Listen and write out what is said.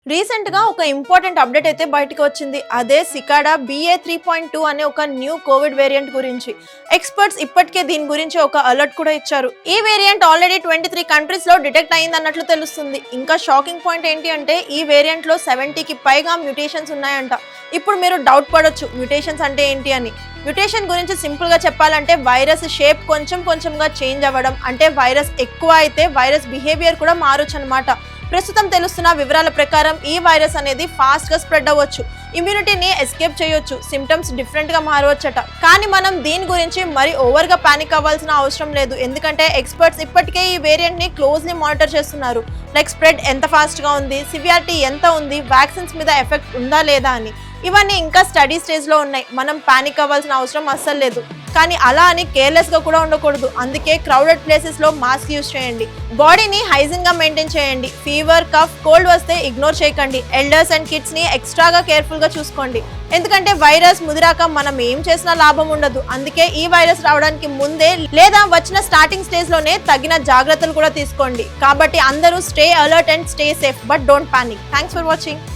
Recent గా ఒక important update అయితే బయటకు వచ్చింది. అదే సికాడా BA.3.2 అనే ఒక న్యూ కోవిడ్ వేరియంట్ గురించి. ఎక్స్పర్ట్స్ ఇప్పటికే దీని గురించి ఒక అలర్ట్ కూడా ఇచ్చారు. ఈ వేరియంట్ ఆల్రెడీ 23 కంట్రీస్ లో డిటెక్ట్ అయింది అన్నట్లు తెలుస్తుంది. ఇంకా షాకింగ్ పాయింట్ ఏంటి అంటే ఈ వేరియంట్ లో 70కి పైగా మ్యూటేషన్స్ ఉన్నాయంట. ఇప్పుడు మీరు డౌట్ పడొచ్చు మ్యూటేషన్స్ అంటే ఏంటి అని. మ్యూటేషన్ గురించి సింపుల్ గా చెప్పాలంటే వైరస్ షేప్ కొంచెంగా చేంజ్ అవ్వడం, అంటే వైరస్ ఎక్కువ అయితే వైరస్ బిహేవియర్ కూడా మారొచ్చు అనమాట. ప్రస్తుతం తెలుస్తున్న వివరాల ప్రకారం ఈ వైరస్ అనేది ఫాస్ట్ గా స్ప్రెడ్ అవ్వచ్చు, ఇమ్యూనిటీని ఎస్కేప్ చేయొచ్చు, సిమ్టమ్స్ డిఫరెంట్ గా మారవచ్చట. కానీ మనం దీని గురించి మరి ఓవర్ గా పానిక్ అవ్వాల్సిన అవసరం లేదు. ఎందుకంటే ఎక్స్పర్ట్స్ ఇప్పటికే ఈ వేరియంట్ ని క్లోజ్లీ మానిటర్ చేస్తున్నారు. లైక్ స్ప్రెడ్ ఎంత ఫాస్ట్ గా ఉంది, సివియారిటీ ఎంత ఉంది, వ్యాక్సిన్స్ మీద ఎఫెక్ట్ ఉందా లేదా అని. ఇవన్నీ ఇంకా స్టడీ స్టేజ్ లో ఉన్నాయి. మనం పానిక్ అవ్వాల్సిన అవసరం అస్సలు లేదు. కానీ అలా అని కేర్లెస్ గా కూడా ఉండకూడదు. అందుకే క్రౌడెడ్ ప్లేసెస్ లో మాస్క్ యూజ్ చేయండి, బాడీని హైజీన్ గా మెయింటైన్ చేయండి, ఫీవర్ కఫ్ కోల్డ్ వస్తే ఇగ్నోర్ చేయకండి, ఎల్డర్స్ అండ్ కిడ్స్ ని ఎక్స్ట్రాగా కేర్ఫుల్ గా చూసుకోండి. ఎందుకంటే వైరస్ ముదిరాక మనం ఏం చేసినా లాభం ఉండదు. అందుకే ఈ వైరస్ రావడానికి ముందే లేదా వచ్చిన స్టార్టింగ్ స్టేజ్ లోనే తగిన జాగ్రత్తలు కూడా తీసుకోండి. కాబట్టి అందరూ stay alert and stay safe, but don't panic. Thanks for watching.